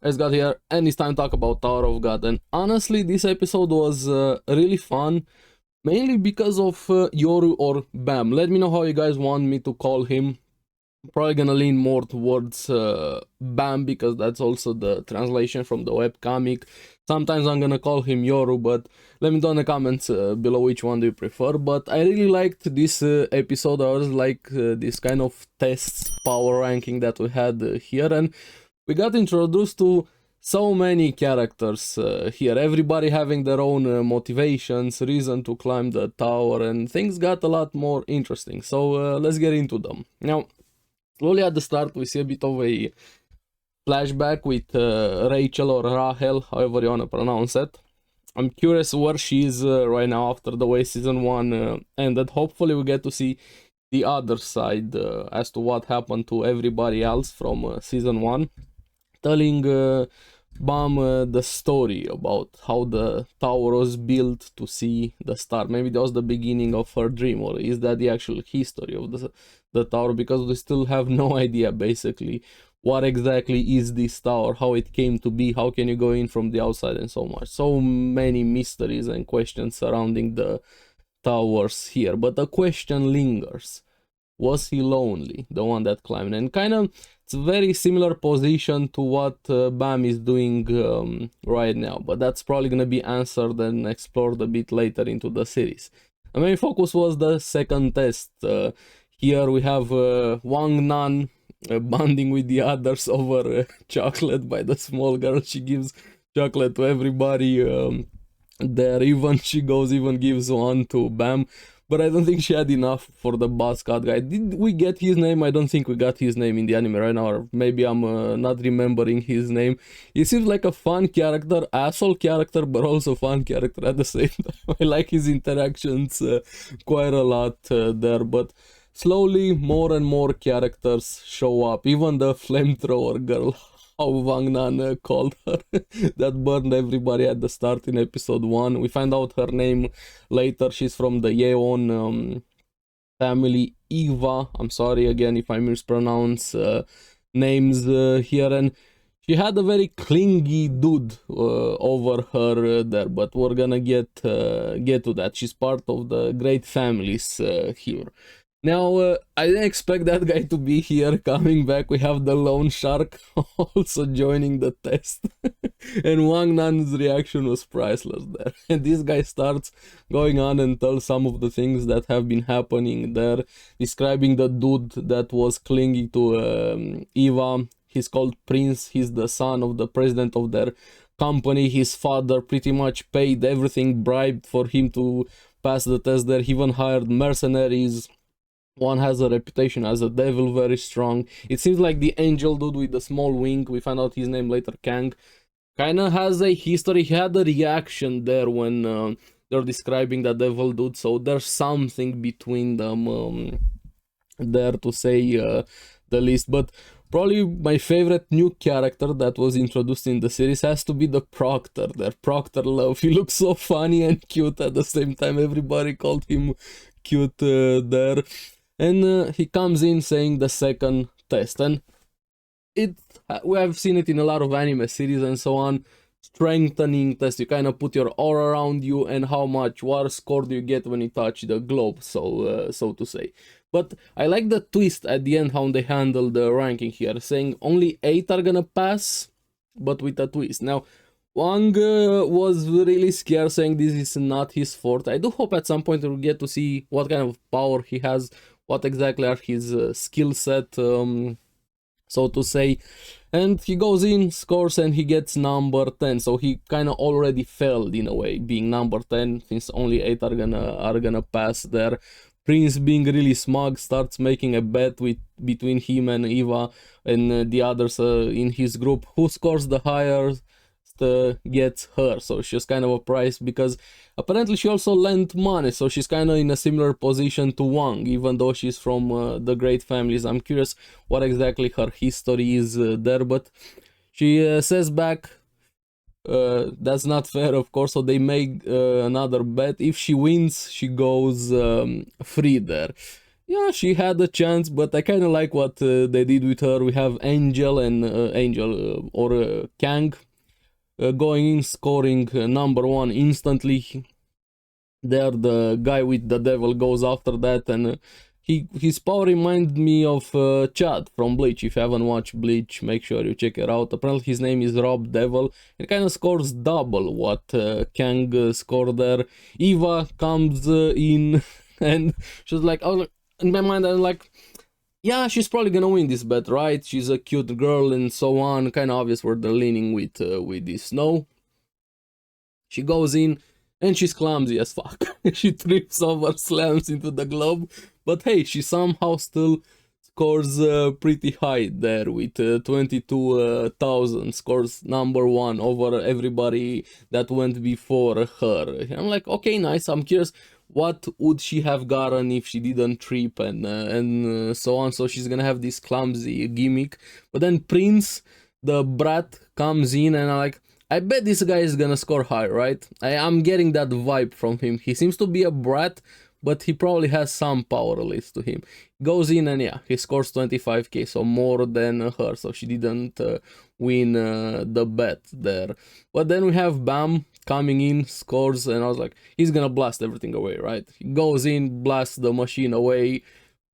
Guys, got here, and it's time to talk about Tower of God. And honestly, this episode was really fun, mainly because of Yoru or Bam. Let me know how you guys want me to call him. I'm probably gonna lean more towards Bam because that's also the translation from the webcomic. Sometimes I'm gonna call him Yoru, but let me know in the comments below which one do you prefer. But I really liked this episode. I was like this kind of tests power ranking that we had here, and we got introduced to so many characters here, everybody having their own motivations, reason to climb the tower, and things got a lot more interesting. So let's get into them. Now, slowly at the start, we see a bit of a flashback with Rachel or Rahel, however you want to pronounce it. I'm curious where she is right now after the way season 1 ended. Hopefully we get to see the other side as to what happened to everybody else from season 1. Telling Bam the story about how the tower was built to see the star. Maybe that was the beginning of her dream, or is that the actual history of the tower? Because we still have no idea, basically, what exactly is this tower, how it came to be, how can you go in from the outside, and so much. So many mysteries and questions surrounding the towers here. But the question lingers. Was he lonely, the one that climbed? And kind of, it's a very similar position to what Bam is doing right now, but that's probably gonna be answered and explored a bit later into the series. The main focus was the second test. Here we have Wang Nan bonding with the others over chocolate by the small girl. She gives chocolate to everybody there. Even she even gives one to Bam. But I don't think she had enough for the Buzzcut guy. Did we get his name? I don't think we got his name in the anime right now, or maybe I'm not remembering his name. He seems like a fun character, asshole character, but also fun character at the same time. I like his interactions quite a lot there, but slowly more and more characters show up. Even the flamethrower girl, how Wang Nan called her, that burned everybody at the start in episode 1. We find out her name later. She's from the Yeon family. Eva, I'm sorry again if I mispronounce names here, and she had a very clingy dude over her there, but we're gonna get to that. She's part of the great families here. Now, I didn't expect that guy to be here. Coming back, we have the lone shark also joining the test. And Wang Nan's reaction was priceless there. And this guy starts going on and tells some of the things that have been happening there, describing the dude that was clinging to Eva. He's called Prince. He's the son of the president of their company. His father pretty much paid everything, bribed for him to pass the test there. He even hired mercenaries. One has a reputation as a devil, very strong. It seems like the angel dude with the small wing, we find out his name later, Kang, kinda has a history. He had a reaction there when they're describing the devil dude, so there's something between them there, to say the least. But probably my favorite new character that was introduced in the series has to be the Proctor there, Proctor Love. He looks so funny and cute at the same time. Everybody called him cute there. And he comes in saying the second test, and we have seen it in a lot of anime series and so on. Strengthening test, you kind of put your aura around you, and how much water score do you get when you touch the globe, so to say. But I like the twist at the end, how they handle the ranking here, saying only 8 are gonna pass, but with a twist. Now, Wang was really scared, saying this is not his fault. I do hope at some point we'll get to see what kind of power he has, what exactly are his skill set, so to say. And he goes in, scores, and he gets number 10. So he kind of already failed in a way, being number 10, since only 8 are gonna pass there. Prince, being really smug, starts making a bet between him and Eva and the others in his group. Who scores the highest gets her. So she's kind of a prize, because apparently she also lent money, so she's kind of in a similar position to Wang, even though she's from the great families. I'm curious what exactly her history is there, but she says back, that's not fair, of course, so they make another bet. If she wins, she goes free there. yeah, she had a chance, but I kind of like what they did with her. We have Angel and Kang going in, scoring number one instantly. There, the guy with the devil goes after that, and his power reminded me of Chad from Bleach. If you haven't watched Bleach, make sure you check it out. Apparently, his name is Rob Devil. It kind of scores double what Kang scored there. Eva comes in, and she's like, oh, in my mind, I'm like, yeah, she's probably gonna win this bet, right? She's a cute girl and so on. Kind of obvious where they're leaning with this Snow. She goes in and she's clumsy as fuck. She trips over, slams into the globe, but hey, she somehow still scores pretty high there with 22,000. Scores number one over everybody that went before her. I'm like, okay, nice. I'm curious, what would she have gotten if she didn't trip and so on. So she's gonna have this clumsy gimmick, but then Prince the brat comes in, and I bet this guy is gonna score high, right? I'm getting that vibe from him. He seems to be a brat, but he probably has some power at least to him. Goes in and yeah, he scores 25k, so more than her, so she didn't win the bet there. But then we have Bam coming in, scores, and I was like, he's gonna blast everything away, right? He goes in, blasts the machine away,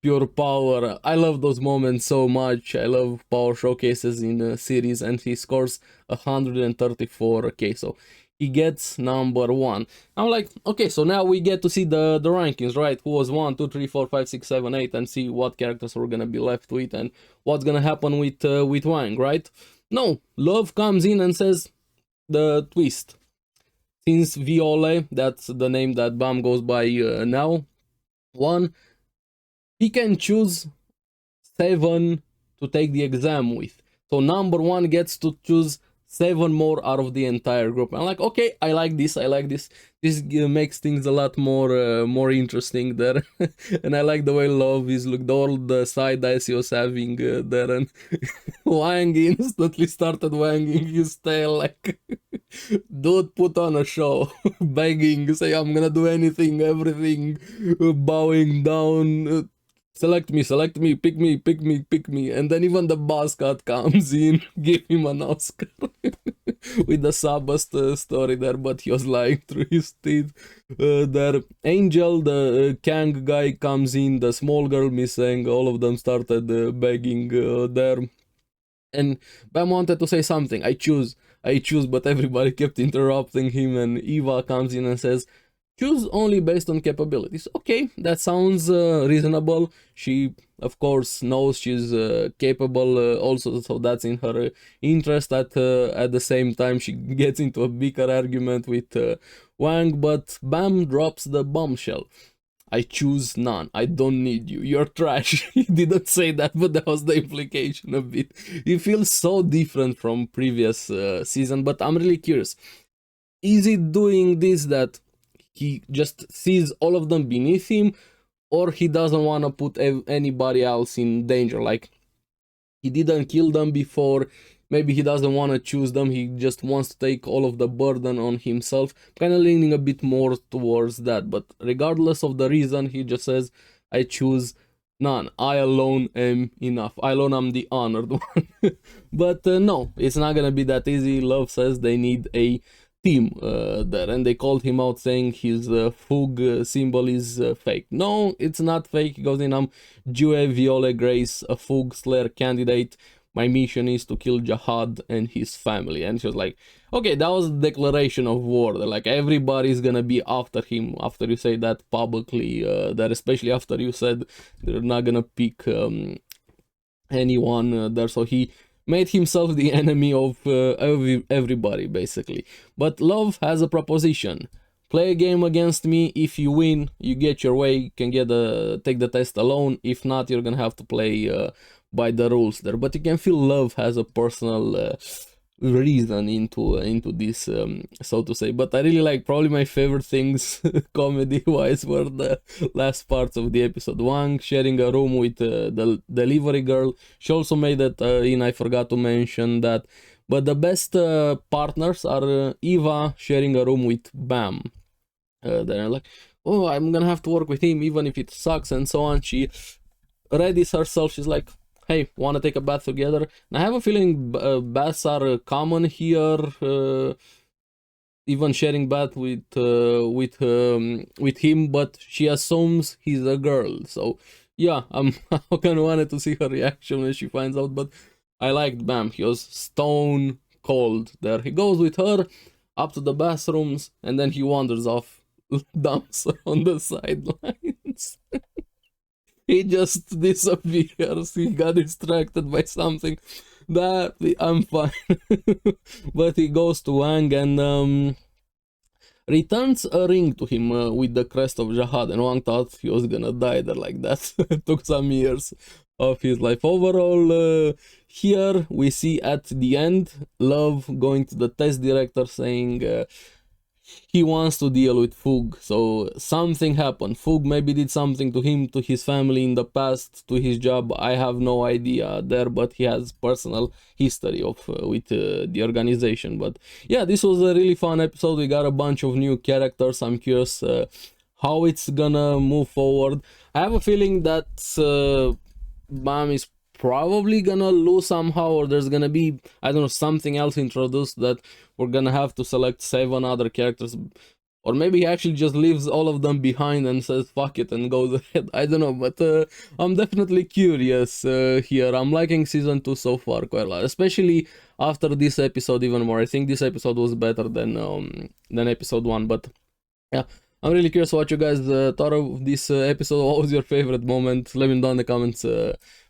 pure power. I love those moments so much. I love power showcases in a series, and he scores 134k, so he gets number one. I'm like, okay, so now we get to see the rankings, right? Who was 1, 2, 3, 4, 5, 6, 7, 8, and see what characters we're gonna be left with and what's gonna happen with Wang, right? No, Love comes in and says the twist. Since Viole, that's the name that Bam goes by now, one, he can choose 7 to take the exam with. So number one gets to choose 7 more out of the entire group. I'm like, okay, I like this. This makes things a lot more interesting there. And I like the way Love is looked, all the side eyes he was having there, and Wang instantly started wanging his tail like, dude, put on a show. Begging, say I'm gonna do anything, everything, bowing down, select me, pick me. And then even the boss cut comes in, give him an Oscar. With the Sabast story there, but he was lying through his teeth. There, Angel, the Kang guy comes in, the small girl missing, all of them started begging there. And Bam wanted to say something, I choose, but everybody kept interrupting him, and Eva comes in and says, choose only based on capabilities. Okay, that sounds reasonable. She, of course, knows she's capable also, so that's in her interest. At the same time, she gets into a bigger argument with Wang, but Bam drops the bombshell. I choose none. I don't need you. You're trash. He didn't say that, but that was the implication a bit. He feels so different from previous season, but I'm really curious. Is he doing this that he just sees all of them beneath him, or he doesn't want to put anybody else in danger? Like, he didn't kill them before, maybe he doesn't want to choose them, he just wants to take all of the burden on himself. Kind of leaning a bit more towards that, but regardless of the reason, he just says, I choose none. I alone am enough. I alone am the honored one. But no, it's not gonna be that easy. Love says they need a team there, and they called him out saying his Fug symbol is fake. No, it's not fake. He goes in, I'm Jue Viole Grace, a Fug Slayer candidate. My mission is to kill Jahad and his family. And she was like, okay, that was a declaration of war. Like, everybody's gonna be after him after you say that publicly, that especially after you said they're not gonna pick anyone there. So he made himself the enemy of everybody, basically. But Love has a proposition. Play a game against me. If you win, you get your way. You can take the test alone. If not, you're gonna have to play by the rules there. But you can feel Love has a personal reason into this, so to say. But I really like, probably my favorite things comedy wise were the last parts of the episode. Wang sharing a room with the delivery girl. She also made that in, I forgot to mention that, but the best partners are Eva sharing a room with Bam. They're like, oh, I'm gonna have to work with him even if it sucks and so on. She readies herself. She's like, hey, wanna take a bath together? And I have a feeling baths are common here, even sharing bath with him, but she assumes he's a girl. So yeah, I'm kind of wanted to see her reaction when she finds out, but I liked Bam. He was stone cold there. He goes with her up to the bathrooms and then he wanders off, dumps her on the sidelines. He just disappears. He got distracted by something. That I'm fine. But he goes to Wang and returns a ring to him with the crest of Jahad, and Wang thought he was gonna die there like that. It took some years of his life. Overall, here we see at the end Love going to the test director saying he wants to deal with Foog. So something happened. Foog maybe did something to him, to his family in the past, to his job. I have no idea there, but he has personal history of with the organization. But yeah, this was a really fun episode. We got a bunch of new characters. I'm curious how it's gonna move forward. I have a feeling that Bam is probably gonna lose somehow, or there's gonna be, I don't know, something else introduced that we're gonna have to select 7 other characters, or maybe he actually just leaves all of them behind and says fuck it and goes ahead. I don't know, but I'm definitely curious here. I'm liking season 2 so far quite a lot, especially after this episode even more. I think this episode was better than episode 1, but yeah, I'm really curious what you guys thought of this episode. What was your favorite moment? Let me know in the comments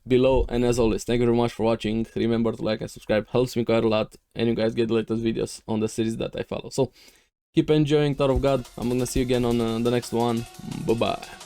below, and as always, thank you very much for watching. Remember to like and subscribe, helps me quite a lot, and you guys get the latest videos on the series that I follow. So keep enjoying Tower of God. I'm gonna see you again on the next one. Bye bye.